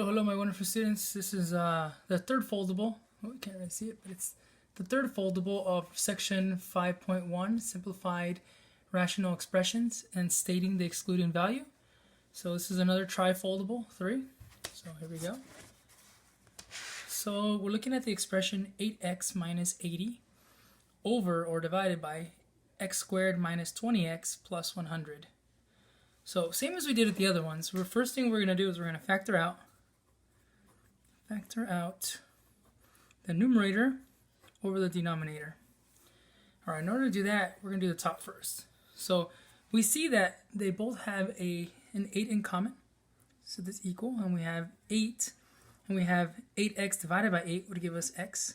Hello, my wonderful students. This is the third foldable. Oh, you can't really see it, but it's the third foldable of section 5.1, Simplified Rational Expressions and Stating the Excluded Value. So this is another tri-foldable 3. So here we go. So we're looking at the expression 8x minus 80 over or divided by x squared minus 20x plus 100. So same as we did with the other ones. The first thing we're going to do is we're going to factor out the numerator over the denominator. All right, in order to do that, we're going to do the top first. So we see that they both have an 8 in common. So this equal, and we have 8, and we have 8x divided by 8 would give us x.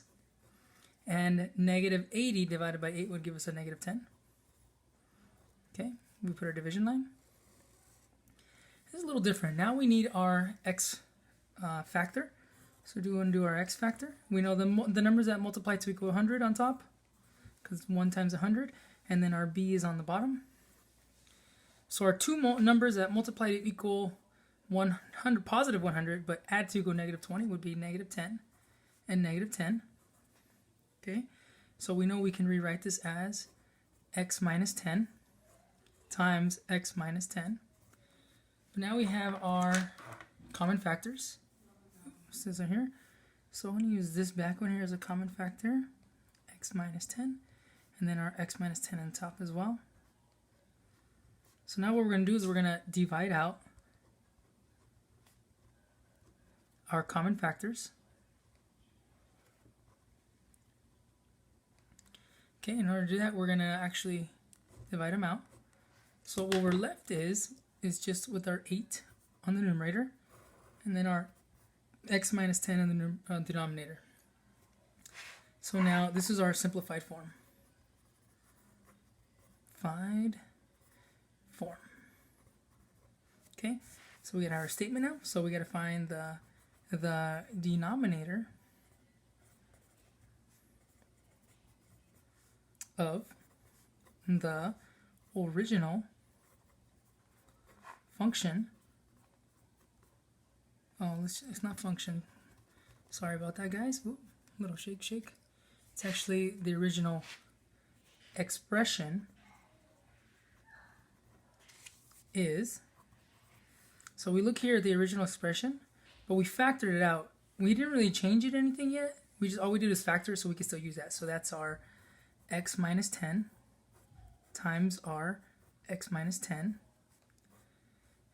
And negative 80 divided by 8 would give us a negative 10. Okay, we put our division line. This is a little different. Now we need our x factor. So do we want to do our x factor? We know the numbers that multiply to equal 100 on top, because 1 times 100, and then our b is on the bottom. So our two numbers that multiply to equal 100, positive 100, but add to equal negative 20 would be negative 10 and negative 10. Okay, so we know we can rewrite this as x minus 10 times x minus 10. But now we have our common factors. Says on here. So I'm going to use this back one here as a common factor, x minus 10, and then our x minus 10 on top as well. So now what we're going to do is we're going to divide out our common factors. Okay, in order to do that, we're going to actually divide them out. So what we're left is just with our 8 on the numerator, and then our x minus 10 in the denominator. So now this is our simplified form. Okay, so we get our statement now. So we got to find the denominator of the original function. Oh, it's not function. Sorry about that, guys. Ooh, little shake. It's actually the original expression is. So we look here at the original expression, but we factored it out. We didn't really change it anything yet. All we did is factor it, so we can still use that. So that's our x minus 10 times our x minus 10.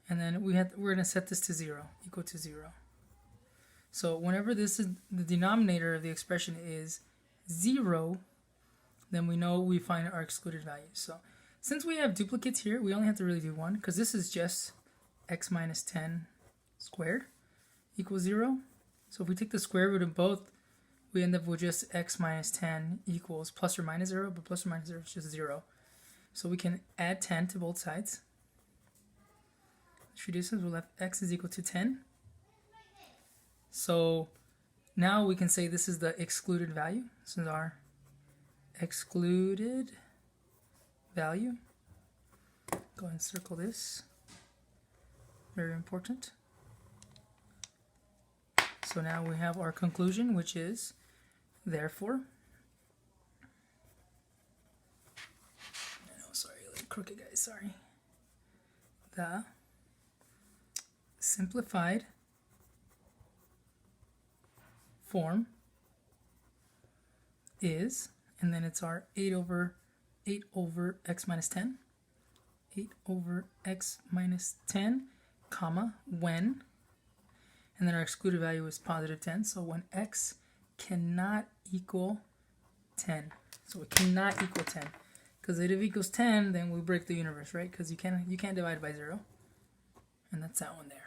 And then we're going to set this to 0, equal to 0. So whenever this is the denominator of the expression is 0, then we know we find our excluded values. So since we have duplicates here, we only have to really do one, because this is just x minus 10 squared equals 0. So if we take the square root of both, we end up with just x minus 10 equals plus or minus 0, but plus or minus 0 is just 0. So we can add 10 to both sides. Reduces, we'll have x is equal to 10. So now we can say this is the excluded value. This is our excluded value. Go ahead and circle this. Very important. So now we have our conclusion, which is therefore. Sorry, a little crooked, guys. Sorry. The simplified form is, and then it's our 8 over x minus 10, 8 over x minus 10, comma, when, and then our excluded value is positive 10, so when x cannot equal 10. So it cannot equal 10, because if it equals 10, then we break the universe, right? Because you can't divide by 0, and that's that one there.